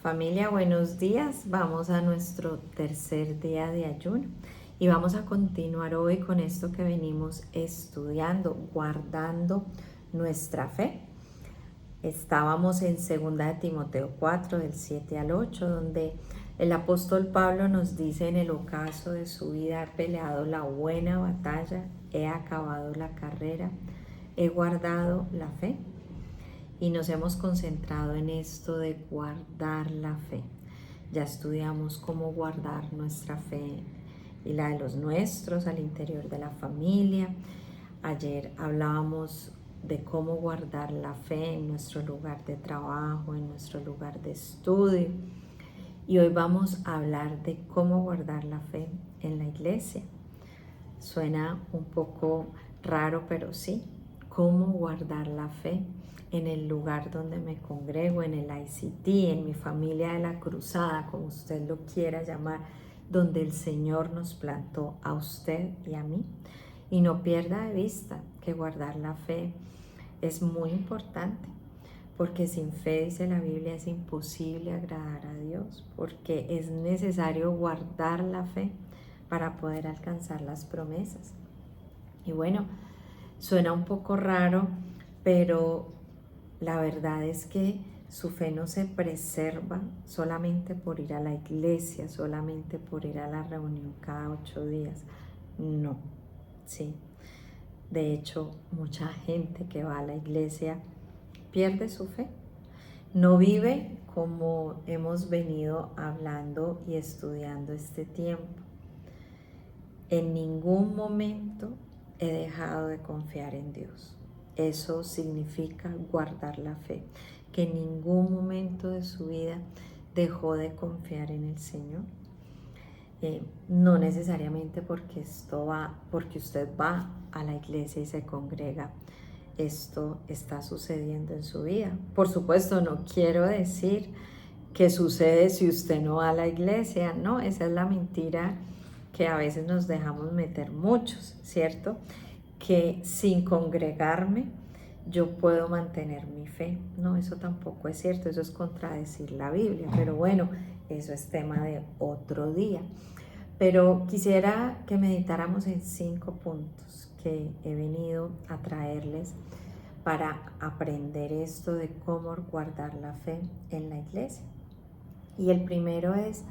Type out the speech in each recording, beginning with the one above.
Familia, buenos días. Vamos a nuestro tercer día de ayuno y vamos a continuar hoy con esto que venimos estudiando, guardando nuestra fe. Estábamos en 2 de Timoteo 4, del 7 al 8, donde el apóstol Pablo nos dice: en el ocaso de su vida he peleado la buena batalla, he acabado la carrera, he guardado la fe. Y nos hemos concentrado en esto de guardar la fe. Ya estudiamos cómo guardar nuestra fe y la de los nuestros al interior de la familia. Ayer hablábamos de cómo guardar la fe en nuestro lugar de trabajo, en nuestro lugar de estudio. Y hoy vamos a hablar de cómo guardar la fe en la iglesia. Suena un poco raro, pero sí, cómo guardar la fe en el lugar donde me congrego, en el ICT, en mi familia de la cruzada, como usted lo quiera llamar, donde el Señor nos plantó a usted y a mí. Y no pierda de vista que guardar la fe es muy importante, porque sin fe, dice la Biblia, es imposible agradar a Dios, porque es necesario guardar la fe para poder alcanzar las promesas. Y bueno, suena un poco raro, pero la verdad es que su fe no se preserva solamente por ir a la iglesia, solamente por ir a la reunión cada 8 días. No, sí. De hecho, mucha gente que va a la iglesia pierde su fe. No vive como hemos venido hablando y estudiando este tiempo. En ningún momento he dejado de confiar en Dios. Eso significa guardar la fe, que en ningún momento de su vida dejó de confiar en el Señor. No necesariamente porque usted va a la iglesia y se congrega, esto está sucediendo en su vida. Por supuesto, no quiero decir que sucede si usted no va a la iglesia, no, esa es la mentira que a veces nos dejamos meter muchos, ¿cierto? Que sin congregarme yo puedo mantener mi fe. No, eso tampoco es cierto, eso es contradecir la Biblia, pero bueno, eso es tema de otro día. Pero quisiera que meditáramos en 5 puntos que he venido a traerles para aprender esto de cómo guardar la fe en la iglesia. Y el primero es: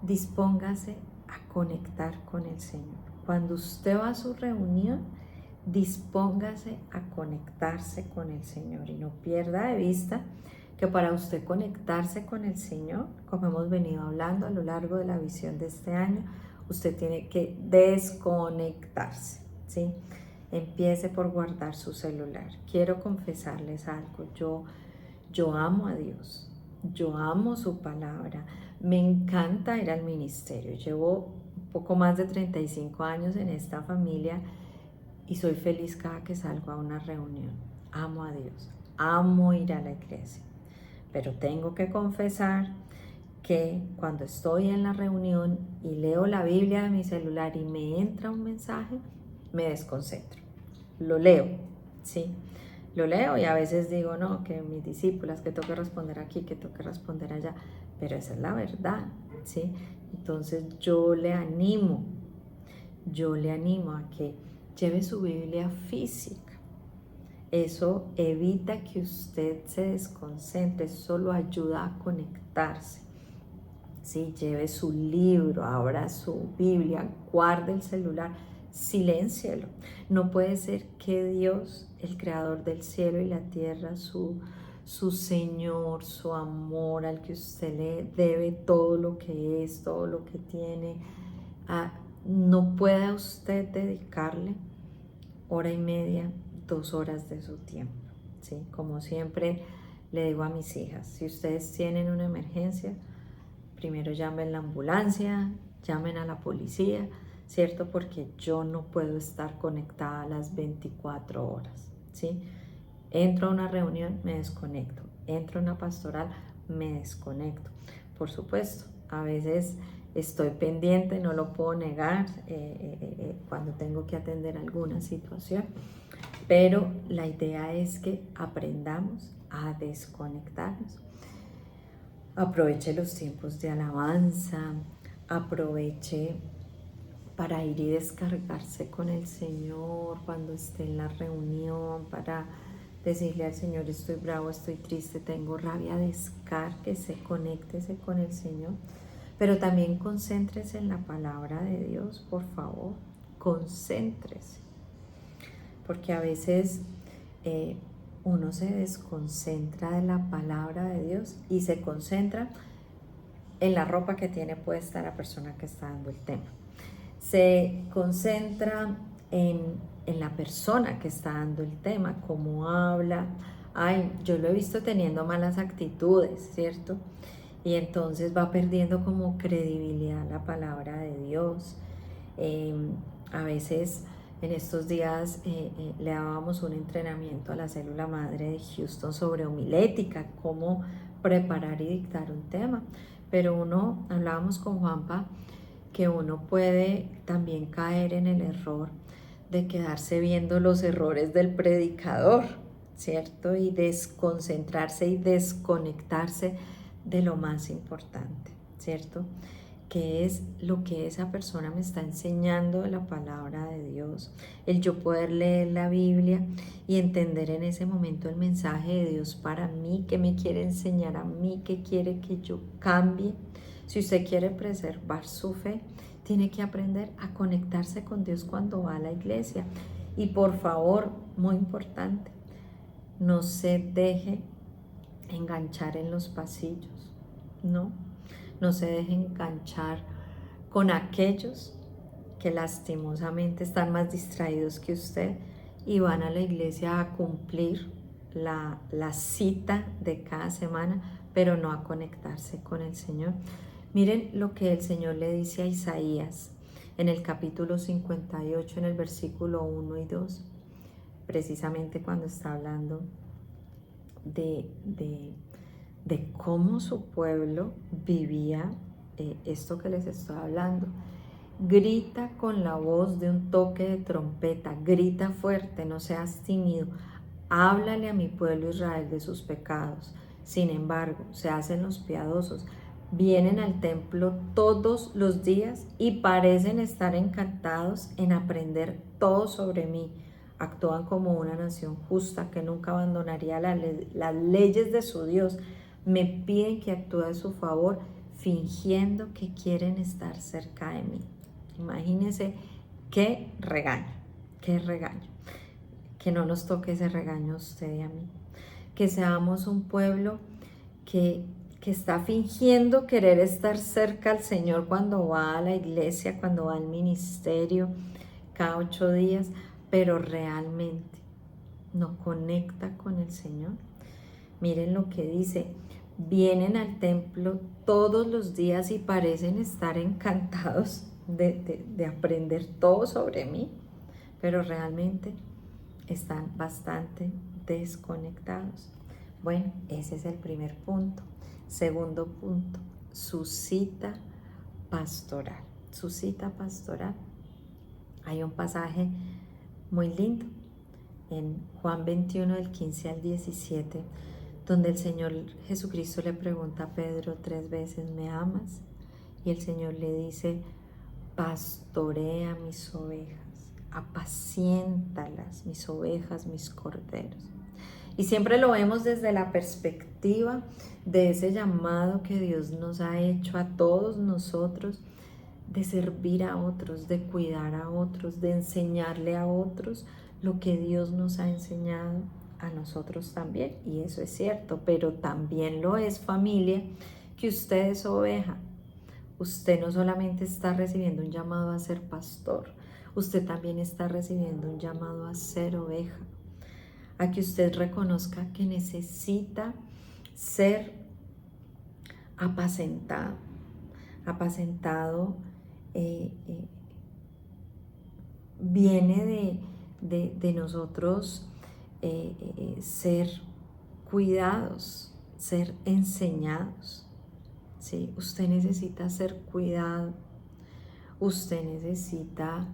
dispóngase a conectar con el Señor. Cuando usted va a su reunión, dispóngase a conectarse con el Señor y no pierda de vista que para usted conectarse con el Señor, como hemos venido hablando a lo largo de la visión de este año, usted tiene que desconectarse, ¿sí? Empiece por guardar su celular. Quiero confesarles algo: yo amo a Dios, yo amo su palabra, me encanta ir al ministerio. Llevo un poco más de 35 años en esta familia y soy feliz cada que salgo a una reunión. Amo a Dios, amo ir a la iglesia, pero tengo que confesar que cuando estoy en la reunión y leo la Biblia de mi celular y me entra un mensaje, me desconcentro. Lo leo, ¿sí? Lo leo y a veces digo, no, que mis discípulas, que tengo que responder aquí, que tengo que responder allá, pero esa es la verdad, ¿sí? Entonces yo le animo a que lleve su Biblia física. Eso evita que usted se desconcentre, eso lo ayuda a conectarse. Sí, lleve su libro, abra su Biblia, guarde el celular, siléncielo. No puede ser que Dios, el creador del cielo y la tierra, su Señor, su amor, al que usted le debe todo lo que es, todo lo que tiene, no pueda usted dedicarle 1 hora y media, 2 horas de su tiempo, ¿sí? Como siempre le digo a mis hijas: si ustedes tienen una emergencia, primero llamen a la ambulancia, llamen a la policía, ¿cierto? Porque yo no puedo estar conectada a las 24 horas, ¿sí? Entro a una reunión, me desconecto. Entro a una pastoral, me desconecto. Por supuesto, a veces estoy pendiente, no lo puedo negar, cuando tengo que atender alguna situación, pero la idea es que aprendamos a desconectarnos. Aproveche los tiempos de alabanza, aproveche para ir y descargarse con el Señor cuando esté en la reunión, para decirle al Señor: estoy bravo, estoy triste, tengo rabia, descárguese, conéctese con el Señor. Pero también concéntrese en la palabra de Dios, por favor, concéntrese. Porque a veces uno se desconcentra de la palabra de Dios y se concentra en la ropa que tiene puesta la persona que está dando el tema. Se concentra en la persona que está dando el tema, cómo habla. Ay, yo lo he visto teniendo malas actitudes, ¿cierto? Y entonces va perdiendo como credibilidad la palabra de Dios. A veces en estos días le dábamos un entrenamiento a la célula madre de Houston sobre homilética, cómo preparar y dictar un tema. Pero hablábamos con Juanpa, que uno puede también caer en el error de quedarse viendo los errores del predicador, ¿cierto? Y desconcentrarse y desconectarse de lo más importante, ¿cierto? Que es lo que esa persona me está enseñando de la palabra de Dios. El yo poder leer la Biblia y entender en ese momento el mensaje de Dios para mí, que me quiere enseñar a mí, que quiere que yo cambie. Si usted quiere preservar su fe, tiene que aprender a conectarse con Dios cuando va a la iglesia. Y por favor, muy importante, no se deje enganchar en los pasillos, no se deje enganchar con aquellos que lastimosamente están más distraídos que usted y van a la iglesia a cumplir la cita de cada semana, pero no a conectarse con el Señor. Miren lo que el Señor le dice a Isaías en el capítulo 58, en el versículo 1 y 2, precisamente cuando está hablando de cómo su pueblo vivía esto que les estoy hablando. Grita con la voz de un toque de trompeta, grita fuerte, no seas tímido, háblale a mi pueblo Israel de sus pecados. Sin embargo, se hacen los piadosos, vienen al templo todos los días y parecen estar encantados en aprender todo sobre mí. Actúan como una nación justa que nunca abandonaría las leyes de su Dios. Me piden que actúe a su favor, fingiendo que quieren estar cerca de mí. Imagínense qué regaño, qué regaño. Que no nos toque ese regaño a usted y a mí. Que seamos un pueblo que está fingiendo querer estar cerca al Señor cuando va a la iglesia, cuando va al ministerio cada 8 días, pero realmente no conecta con el Señor. Miren lo que dice: vienen al templo todos los días y parecen estar encantados de aprender todo sobre mí, pero realmente están bastante desconectados. Bueno, ese es el primer punto. Segundo punto, su cita pastoral. Su cita pastoral. Hay un pasaje muy lindo en Juan 21, del 15 al 17, donde el Señor Jesucristo le pregunta a Pedro 3 veces: ¿me amas? Y el Señor le dice: pastorea mis ovejas, apaciéntalas, mis ovejas, mis corderos. Y siempre lo vemos desde la perspectiva de ese llamado que Dios nos ha hecho a todos nosotros, de servir a otros, de cuidar a otros, de enseñarle a otros lo que Dios nos ha enseñado a nosotros también. Y eso es cierto, pero también lo es, familia, que usted es oveja. Usted no solamente está recibiendo un llamado a ser pastor, usted también está recibiendo un llamado a ser oveja, a que usted reconozca que necesita ser apacentado. Apacentado viene de nosotros ser cuidados, ser enseñados. ¿Sí? Usted necesita ser cuidado, usted necesita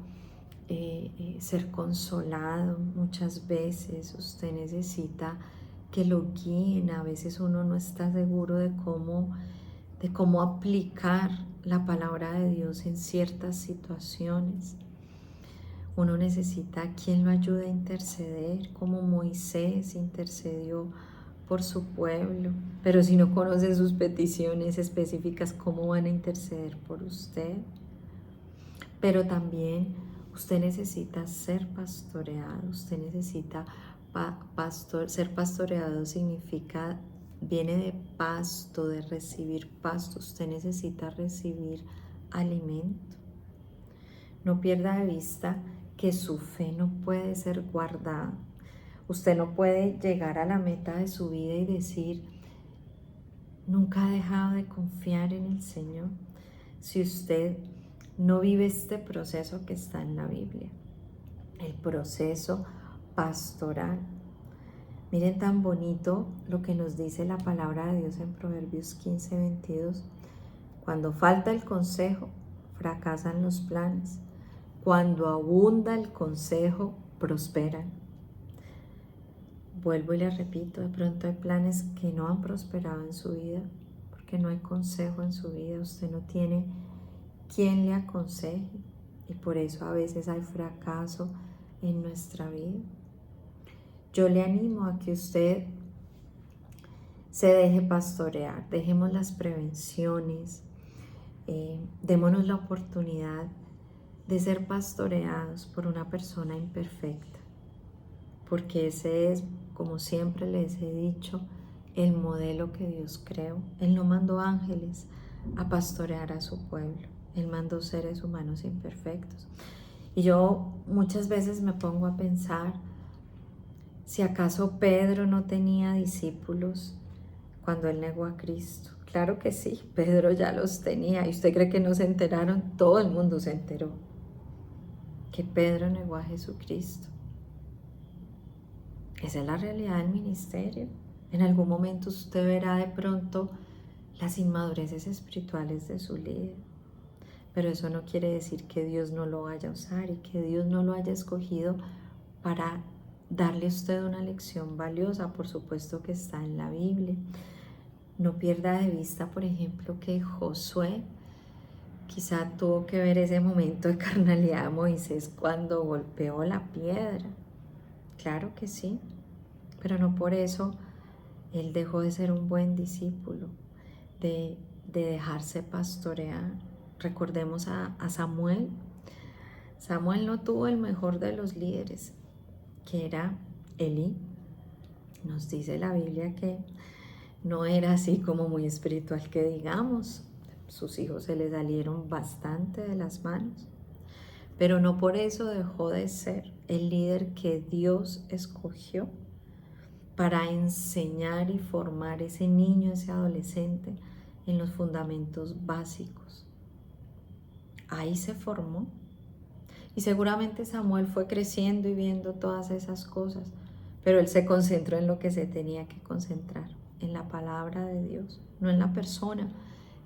ser consolado muchas veces, usted necesita que lo guíen. A veces uno no está seguro de cómo de cómo aplicar la palabra de Dios en ciertas situaciones. Uno necesita a quien lo ayude a interceder, como Moisés intercedió por su pueblo. Pero si no conoce sus peticiones específicas, ¿cómo van a interceder por usted? Pero también usted necesita ser pastoreado. Usted necesita ser pastoreado significa, viene de pasto, de recibir pasto. Usted necesita recibir alimento. No pierda de vista que su fe no puede ser guardada. Usted no puede llegar a la meta de su vida y decir, nunca ha dejado de confiar en el Señor, si usted no vive este proceso que está en la Biblia, el proceso pastoral. Miren tan bonito lo que nos dice la palabra de Dios en Proverbios 15:22. Cuando falta el consejo, fracasan los planes. Cuando abunda el consejo, prosperan. Vuelvo y le repito, de pronto hay planes que no han prosperado en su vida, porque no hay consejo en su vida. Usted no tiene quien le aconseje y por eso a veces hay fracaso en nuestra vida. Yo le animo a que usted se deje pastorear, dejemos las prevenciones, démonos la oportunidad de ser pastoreados por una persona imperfecta, porque ese es, como siempre les he dicho, el modelo que Dios creó. Él no mandó ángeles a pastorear a su pueblo, Él mandó seres humanos imperfectos. Y yo muchas veces me pongo a pensar, si acaso Pedro no tenía discípulos cuando él negó a Cristo. Claro que sí, Pedro ya los tenía. ¿Y usted cree que no se enteraron? Todo el mundo se enteró que Pedro negó a Jesucristo. Esa es la realidad del ministerio. En algún momento usted verá de pronto las inmadureces espirituales de su líder. Pero eso no quiere decir que Dios no lo vaya a usar y que Dios no lo haya escogido para darle a usted una lección valiosa. Por supuesto que está en la Biblia. No pierda de vista, por ejemplo, que Josué quizá tuvo que ver ese momento de carnalidad de Moisés cuando golpeó la piedra. Claro que sí, pero no por eso él dejó de ser un buen discípulo, de dejarse pastorear. Recordemos a Samuel. Samuel no tuvo el mejor de los líderes, que era Elí. Nos dice la Biblia que no era así como muy espiritual que digamos. Sus hijos se le salieron bastante de las manos, pero no por eso dejó de ser el líder que Dios escogió para enseñar y formar ese niño, ese adolescente en los fundamentos básicos. Ahí se formó. Y seguramente Samuel fue creciendo y viendo todas esas cosas, pero él se concentró en lo que se tenía que concentrar, en la palabra de Dios, no en la persona,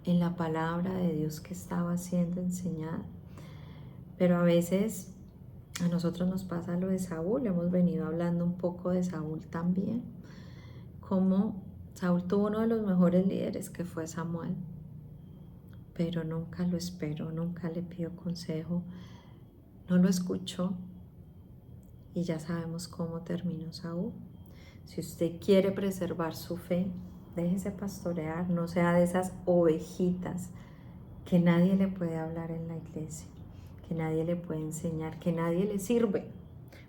en la palabra de Dios que estaba siendo enseñada. Pero a veces a nosotros nos pasa lo de Saúl. Hemos venido hablando un poco de Saúl también, como Saúl tuvo uno de los mejores líderes, que fue Samuel, pero nunca lo esperó, nunca le pidió consejo, no lo escuchó, y ya sabemos cómo terminó Saúl. Si usted quiere preservar su fe, déjese pastorear, no sea de esas ovejitas que nadie le puede hablar en la iglesia, que nadie le puede enseñar, que nadie le sirve,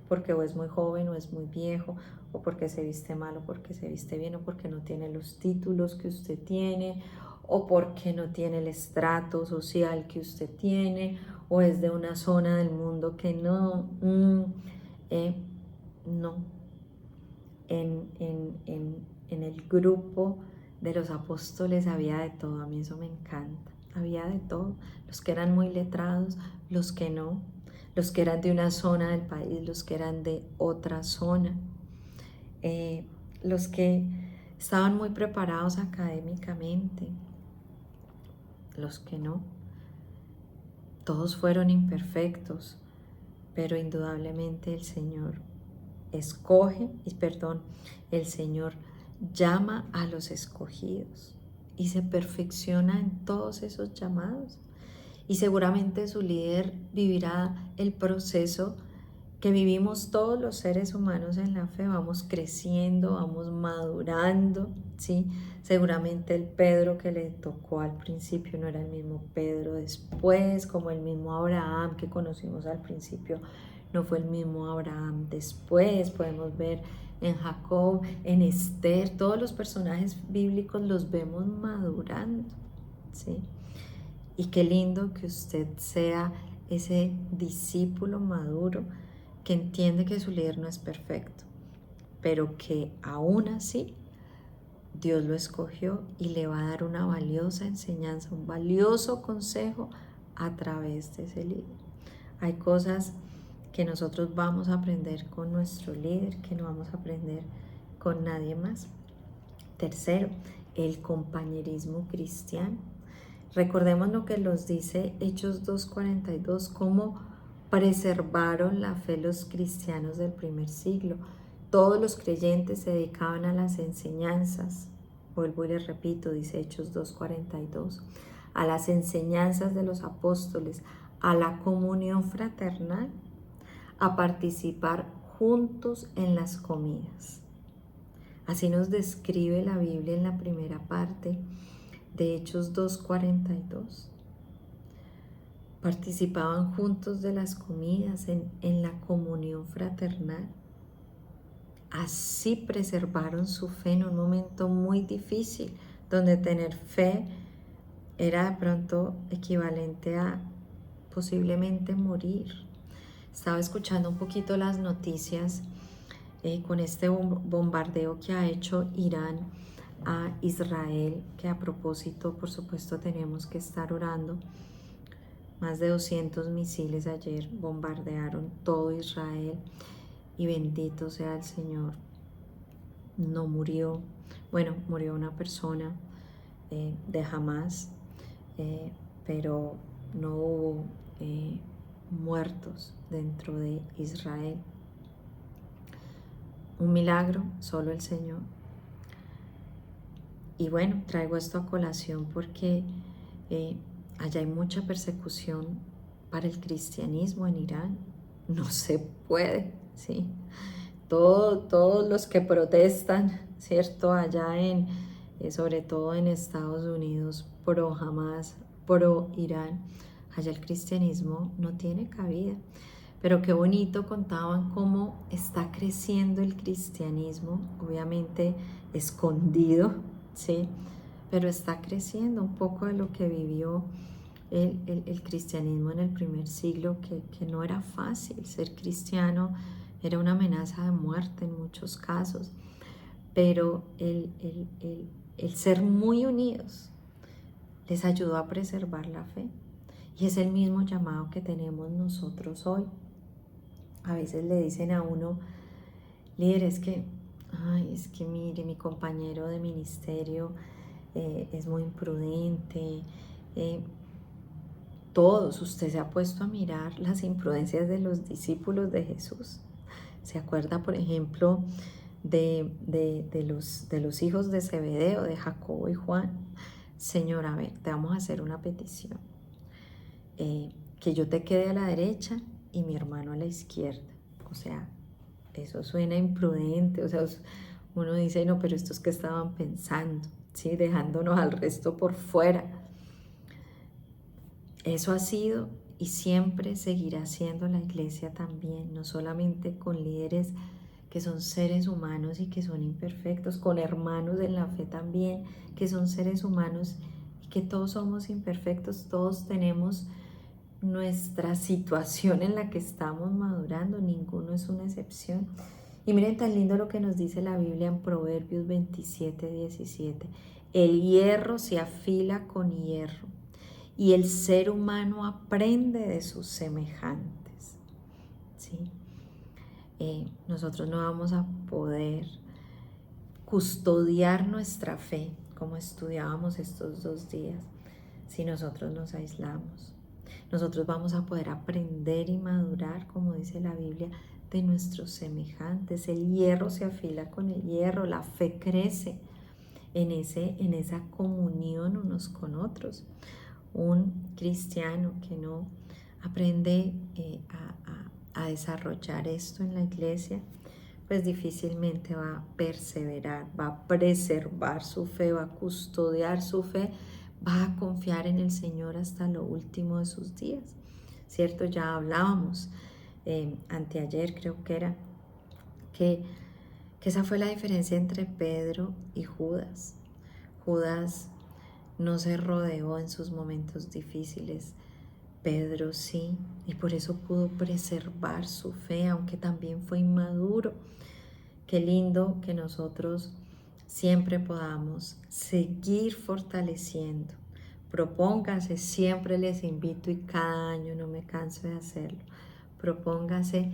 porque o es muy joven o es muy viejo, o porque se viste mal o porque se viste bien, o porque no tiene los títulos que usted tiene, o porque no tiene el estrato social que usted tiene, o es de una zona del mundo que no. En el grupo de los apóstoles había de todo. A mí eso me encanta. Había de todo. Los que eran muy letrados, los que no, los que eran de una zona del país, los que eran de otra zona, los que estaban muy preparados académicamente, los que no. Todos fueron imperfectos, pero indudablemente el Señor el Señor llama a los escogidos. y se perfecciona en todos esos llamados. Y seguramente su líder vivirá el proceso que vivimos todos los seres humanos en la fe. Vamos creciendo, vamos madurando, ¿sí? Seguramente el Pedro que le tocó al principio no era el mismo Pedro después, como el mismo Abraham que conocimos al principio no fue el mismo Abraham después. Podemos ver en Jacob, en Esther, todos los personajes bíblicos los vemos madurando, ¿sí? Y qué lindo que usted sea ese discípulo maduro que entiende que su líder no es perfecto, pero que aún así Dios lo escogió y le va a dar una valiosa enseñanza, un valioso consejo a través de ese líder. Hay cosas que nosotros vamos a aprender con nuestro líder, que no vamos a aprender con nadie más. Tercero, el compañerismo cristiano. Recordemos lo que nos dice Hechos 2:42, cómo preservaron la fe los cristianos del primer siglo. Todos los creyentes se dedicaban a las enseñanzas, vuelvo y les repito, dice Hechos 2:42, a las enseñanzas de los apóstoles, a la comunión fraternal, a participar juntos en las comidas. Así nos describe la Biblia en la primera parte de Hechos 2:42. Participaban juntos de las comidas en la comunión fraternal. Así preservaron su fe en un momento muy difícil, donde tener fe era de pronto equivalente a posiblemente morir. Estaba escuchando un poquito las noticias con este bombardeo que ha hecho Irán a Israel, que a propósito, por supuesto, tenemos que estar orando. Más de 200 misiles ayer bombardearon todo Israel y bendito sea el Señor. No murió, bueno, murió una persona de Hamás, pero no hubo muertos dentro de Israel. Un milagro, solo el Señor. Y bueno, traigo esto a colación porque allá hay mucha persecución para el cristianismo en Irán. No se puede, ¿sí? Todos los que protestan, ¿cierto? Allá sobre todo en Estados Unidos, pro Hamas, pro Irán, allá el cristianismo no tiene cabida. Pero qué bonito contaban cómo está creciendo el cristianismo, obviamente escondido, ¿sí? Pero está creciendo un poco de lo que vivió el cristianismo en el primer siglo, que no era fácil. Ser cristiano era una amenaza de muerte en muchos casos, pero el ser muy unidos les ayudó a preservar la fe. Y es el mismo llamado que tenemos nosotros hoy. A veces le dicen a uno, líder, es que mire, mi compañero de ministerio es muy imprudente. Todos, usted se ha puesto a mirar las imprudencias de los discípulos de Jesús. ¿Se acuerda, por ejemplo, de los hijos de Zebedeo, de Jacobo y Juan? Señor, a ver, te vamos a hacer una petición. Que yo te quede a la derecha y mi hermano a la izquierda. O sea, eso suena imprudente. O sea, uno dice, no, pero estos que estaban pensando, ¿sí? Dejándonos al resto por fuera. Eso ha sido y siempre seguirá siendo la iglesia también, no solamente con líderes que son seres humanos y que son imperfectos, con hermanos en la fe también, que son seres humanos y que todos somos imperfectos, todos tenemos nuestra situación en la que estamos madurando, ninguno es una excepción. Y miren tan lindo lo que nos dice la Biblia en Proverbios 27:17. El hierro se afila con hierro y el ser humano aprende de sus semejantes, ¿sí? Nosotros no vamos a poder custodiar nuestra fe como estudiábamos estos 2 días si nosotros nos aislamos. Nosotros vamos a poder aprender y madurar, como dice la Biblia, de nuestros semejantes. El hierro se afila con el hierro, la fe crece. en esa comunión unos con otros. Un cristiano que no aprende a desarrollar esto en la iglesia, pues difícilmente va a perseverar, va a preservar su fe, va a custodiar su fe, va a confiar en el Señor hasta lo último de sus días, ¿cierto? Ya hablábamos anteayer, creo que era, que esa fue la diferencia entre Pedro y Judas. Judas no se rodeó en sus momentos difíciles, Pedro sí, y por eso pudo preservar su fe, aunque también fue inmaduro. Qué lindo que nosotros siempre podamos seguir fortaleciendo. Propóngase, siempre les invito y cada año no me canso de hacerlo. Propóngase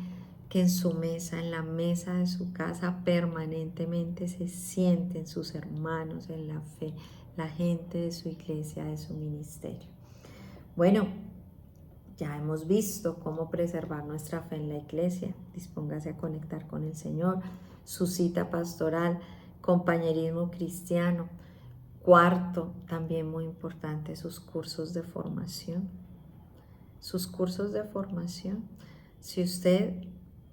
que en su mesa, en la mesa de su casa, permanentemente se sienten sus hermanos en la fe, la gente de su iglesia, de su ministerio. Bueno, ya hemos visto cómo preservar nuestra fe en la iglesia. Dispóngase a conectar con el Señor, su cita pastoral, compañerismo cristiano. Cuarto, también muy importante, sus cursos de formación. Sus cursos de formación. Si usted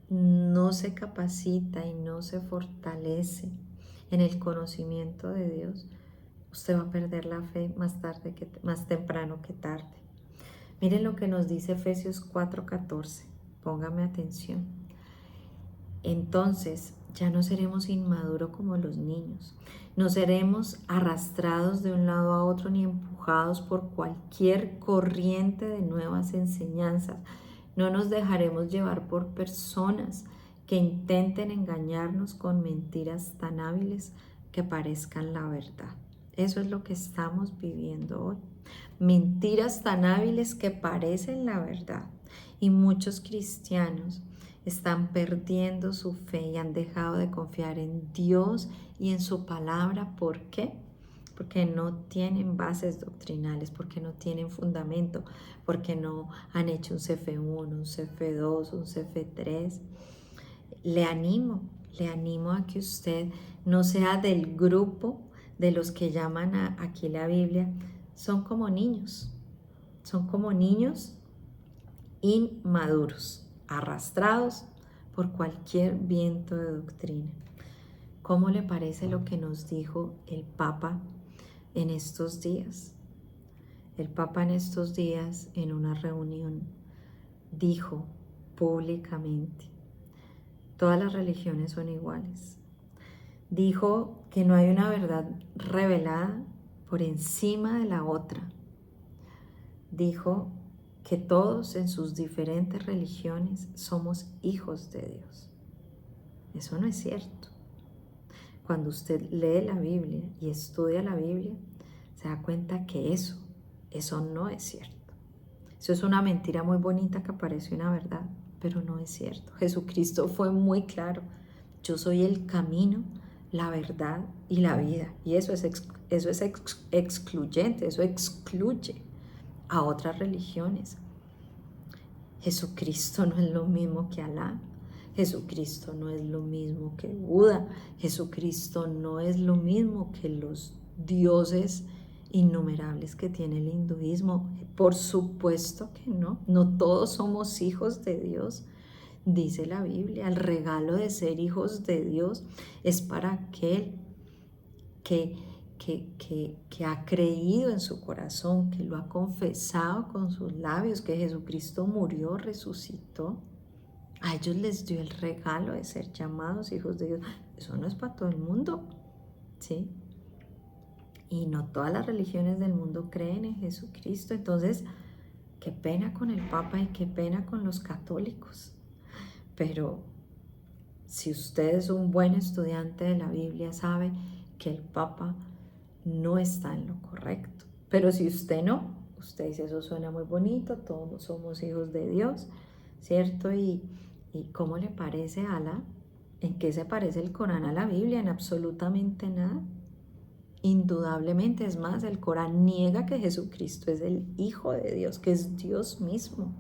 no se capacita y no se fortalece en el conocimiento de Dios, usted va a perder la fe más temprano que tarde. Miren lo que nos dice Efesios 4:14. Póngame atención. Entonces ya no seremos inmaduros como los niños. No seremos arrastrados de un lado a otro ni empujados por cualquier corriente de nuevas enseñanzas. No nos dejaremos llevar por personas que intenten engañarnos con mentiras tan hábiles que parezcan la verdad. Eso es lo que estamos viviendo hoy. Mentiras tan hábiles que parecen la verdad. Y muchos cristianos están perdiendo su fe y han dejado de confiar en Dios y en su palabra. ¿Por qué? Porque no tienen bases doctrinales, porque no tienen fundamento, porque no han hecho un CF1, un CF2, un CF3. Le animo a que usted no sea del grupo de los que llaman aquí la Biblia, son como niños inmaduros, arrastrados por cualquier viento de doctrina. ¿Cómo le parece lo que nos dijo el Papa en estos días? El Papa en estos días, en una reunión, dijo públicamente: todas las religiones son iguales. Dijo que no hay una verdad revelada por encima de la otra. Dijo que todos en sus diferentes religiones somos hijos de Dios. Eso no es cierto. Cuando usted lee la Biblia y estudia la Biblia, se da cuenta que eso no es cierto. Eso es una mentira muy bonita que parece una verdad, pero no es cierto. Jesucristo fue muy claro: yo soy el camino, la verdad y la vida. Y eso es excluyente, eso excluye a otras religiones. Jesucristo no es lo mismo que Alá. Jesucristo no es lo mismo que Buda. Jesucristo no es lo mismo que los dioses innumerables que tiene el hinduismo. Por supuesto que no. No todos somos hijos de Dios. Dice la Biblia, el regalo de ser hijos de Dios es para aquel que ha creído en su corazón, que lo ha confesado con sus labios, que Jesucristo murió, resucitó. A ellos les dio el regalo de ser llamados hijos de Dios. Eso no es para todo el mundo, ¿sí? Y no todas las religiones del mundo creen en Jesucristo. Entonces, qué pena con el Papa y qué pena con los católicos. Pero si usted es un buen estudiante de la Biblia, sabe que el Papa no está en lo correcto. Pero si usted no, usted dice: eso suena muy bonito, todos somos hijos de Dios, ¿cierto? ¿Y cómo le parece Alá? ¿En qué se parece el Corán a la Biblia? En absolutamente nada. Indudablemente, es más, el Corán niega que Jesucristo es el Hijo de Dios, que es Dios mismo.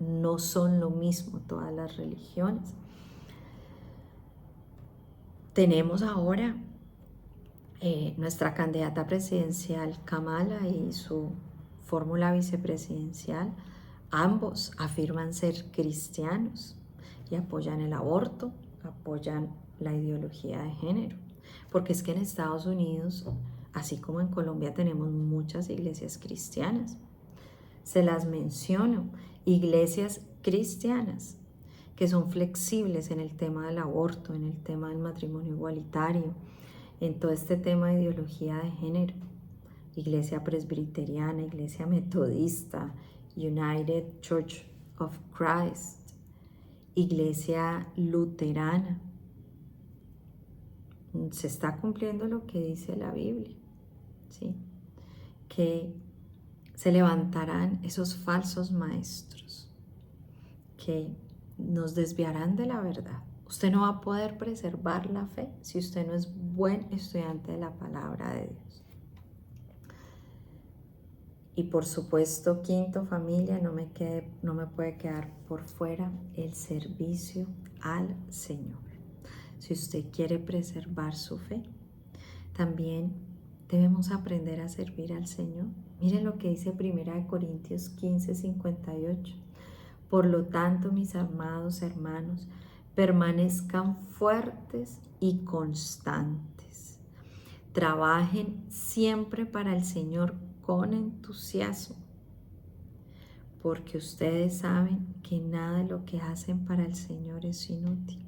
No son lo mismo todas las religiones. Tenemos ahora nuestra candidata presidencial Kamala y su fórmula vicepresidencial, ambos afirman ser cristianos y apoyan el aborto, apoyan la ideología de género. Porque es que en Estados Unidos, así como en Colombia, tenemos muchas iglesias cristianas. Se las menciono, iglesias cristianas que son flexibles en el tema del aborto, en el tema del matrimonio igualitario, en todo este tema de ideología de género. Iglesia presbiteriana, iglesia metodista, United Church of Christ, iglesia luterana. Se está cumpliendo lo que dice la Biblia, ¿sí? Que se levantarán esos falsos maestros que nos desviarán de la verdad. Usted no va a poder preservar la fe si usted no es buen estudiante de la palabra de Dios. Y por supuesto, quinto, familia, no me puede quedar por fuera el servicio al Señor. Si usted quiere preservar su fe, también debemos aprender a servir al Señor. Miren lo que dice 1 Corintios 15:58. Por lo tanto, mis amados hermanos, permanezcan fuertes y constantes. Trabajen siempre para el Señor con entusiasmo, porque ustedes saben que nada de lo que hacen para el Señor es inútil.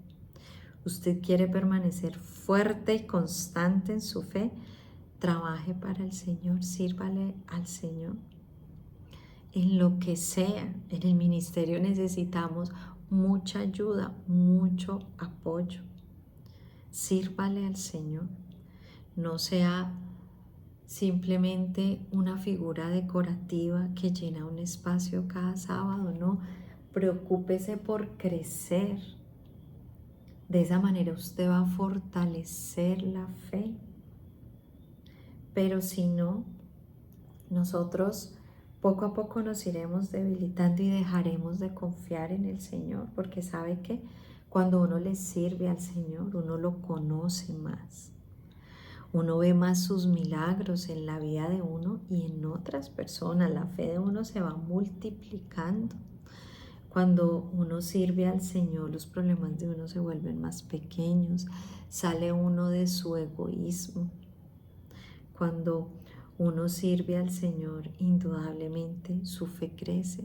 Usted quiere permanecer fuerte y constante en su fe, trabaje para el Señor, sírvale al Señor. En lo que sea, en el ministerio necesitamos mucha ayuda, mucho apoyo. Sírvale al Señor. No sea simplemente una figura decorativa que llena un espacio cada sábado, no. Preocúpese por crecer. De esa manera usted va a fortalecer la fe. Pero si no, nosotros poco a poco nos iremos debilitando y dejaremos de confiar en el Señor, porque sabe que cuando uno le sirve al Señor, uno lo conoce más. Uno ve más sus milagros en la vida de uno y en otras personas. La fe de uno se va multiplicando. Cuando uno sirve al Señor, los problemas de uno se vuelven más pequeños. Sale uno de su egoísmo. Cuando uno sirve al Señor, indudablemente su fe crece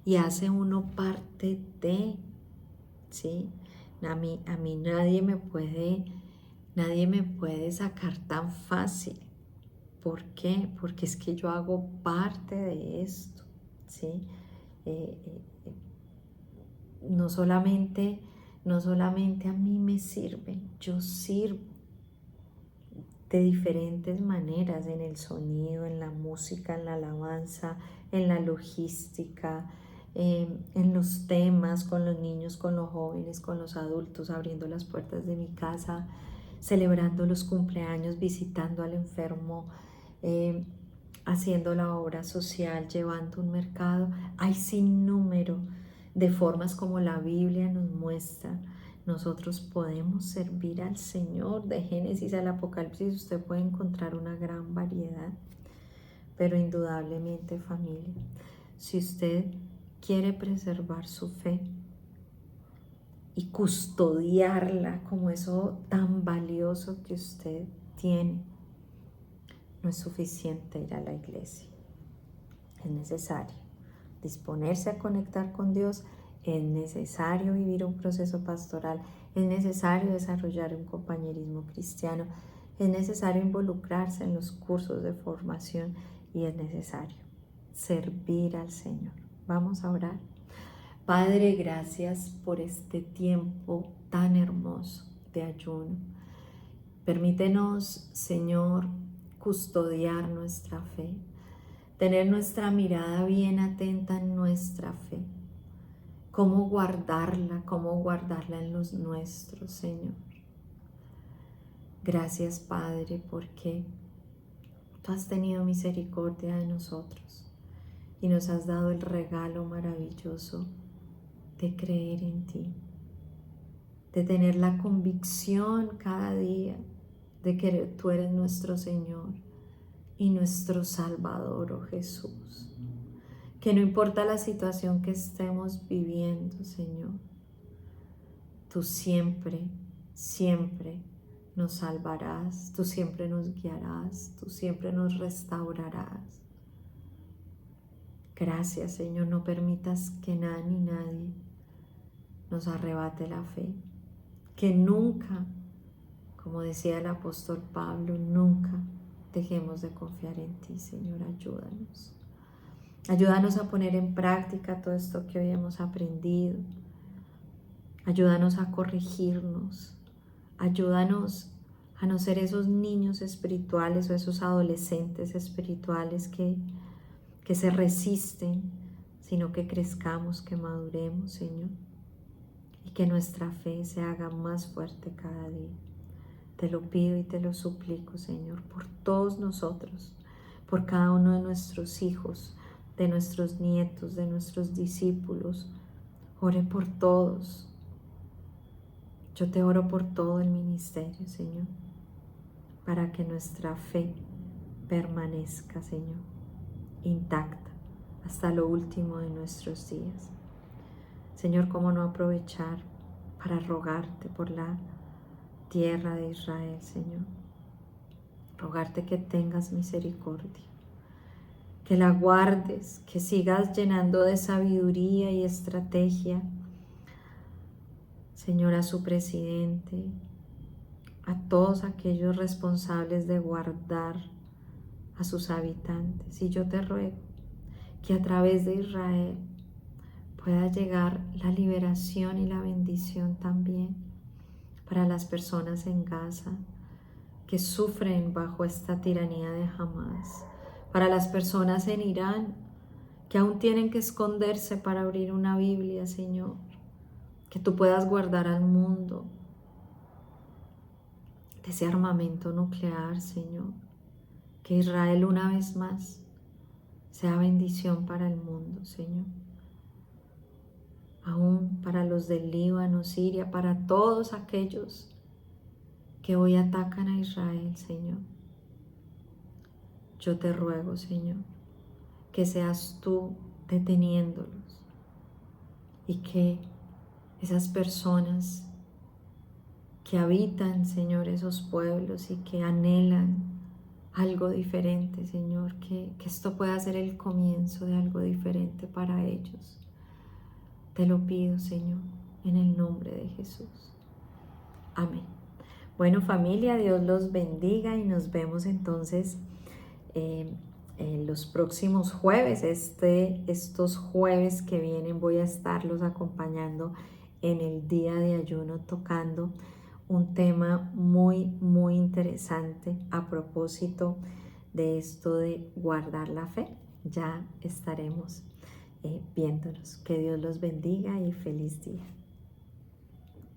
y hace uno parte de, ¿sí? A mí nadie me puede sacar tan fácil. ¿Por qué? Porque es que yo hago parte de esto, ¿sí? No solamente a mí me sirven, yo sirvo de diferentes maneras, en el sonido, en la música, en la alabanza, en la logística, en los temas, con los niños, con los jóvenes, con los adultos, abriendo las puertas de mi casa, celebrando los cumpleaños, visitando al enfermo, haciendo la obra social, llevando un mercado. Hay sin número de formas como la Biblia nos muestra. Nosotros podemos servir al Señor. De Génesis al Apocalipsis usted puede encontrar una gran variedad. Pero indudablemente, familia, si usted quiere preservar su fe y custodiarla como eso tan valioso que usted tiene, no es suficiente ir a la iglesia. Es necesario disponerse a conectar con Dios, es necesario vivir un proceso pastoral, es necesario desarrollar un compañerismo cristiano, es necesario involucrarse en los cursos de formación y es necesario servir al Señor. Vamos a orar. Padre, gracias por este tiempo tan hermoso de ayuno. Permítenos, Señor, custodiar nuestra fe, tener nuestra mirada bien atenta en nuestra fe, cómo guardarla en los nuestros, Señor. Gracias, Padre, porque tú has tenido misericordia de nosotros y nos has dado el regalo maravilloso de creer en ti, de tener la convicción cada día de que tú eres nuestro Señor y nuestro Salvador, oh Jesús. Que no importa la situación que estemos viviendo, Señor, tú siempre, siempre nos salvarás, tú siempre nos guiarás, tú siempre nos restaurarás. Gracias, Señor, no permitas que nada ni nadie nos arrebate la fe. Que nunca, como decía el apóstol Pablo, nunca dejemos de confiar en ti, Señor, ayúdanos. Ayúdanos a poner en práctica todo esto que hoy hemos aprendido. Ayúdanos a corregirnos. Ayúdanos a no ser esos niños espirituales o esos adolescentes espirituales que se resisten, sino que crezcamos, que maduremos, Señor, y que nuestra fe se haga más fuerte cada día. Te lo pido y te lo suplico, Señor, por todos nosotros, por cada uno de nuestros hijos, de nuestros nietos, de nuestros discípulos. Ore por todos. Yo te oro por todo el ministerio, Señor, para que nuestra fe permanezca, Señor, intacta hasta lo último de nuestros días. Señor, ¿cómo no aprovechar para rogarte por la tierra de Israel, Señor? Rogarte que tengas misericordia, que la guardes, que sigas llenando de sabiduría y estrategia, Señor, a su presidente, a todos aquellos responsables de guardar a sus habitantes. Y yo te ruego que a través de Israel pueda llegar la liberación y la bendición también para las personas en Gaza que sufren bajo esta tiranía de Hamás, para las personas en Irán que aún tienen que esconderse para abrir una Biblia, Señor, que tú puedas guardar al mundo de ese armamento nuclear, Señor, que Israel una vez más sea bendición para el mundo, Señor, aún para los del Líbano, Siria, para todos aquellos que hoy atacan a Israel, Señor. Yo te ruego, Señor, que seas tú deteniéndolos y que esas personas que habitan, Señor, esos pueblos y que anhelan algo diferente, Señor, que esto pueda ser el comienzo de algo diferente para ellos. Te lo pido, Señor, en el nombre de Jesús. Amén. Bueno, familia, Dios los bendiga y nos vemos entonces en los próximos jueves. Estos jueves que vienen voy a estarlos acompañando en el día de ayuno tocando un tema muy, muy interesante a propósito de esto de guardar la fe. Ya estaremos viéndonos. Que Dios los bendiga y feliz día.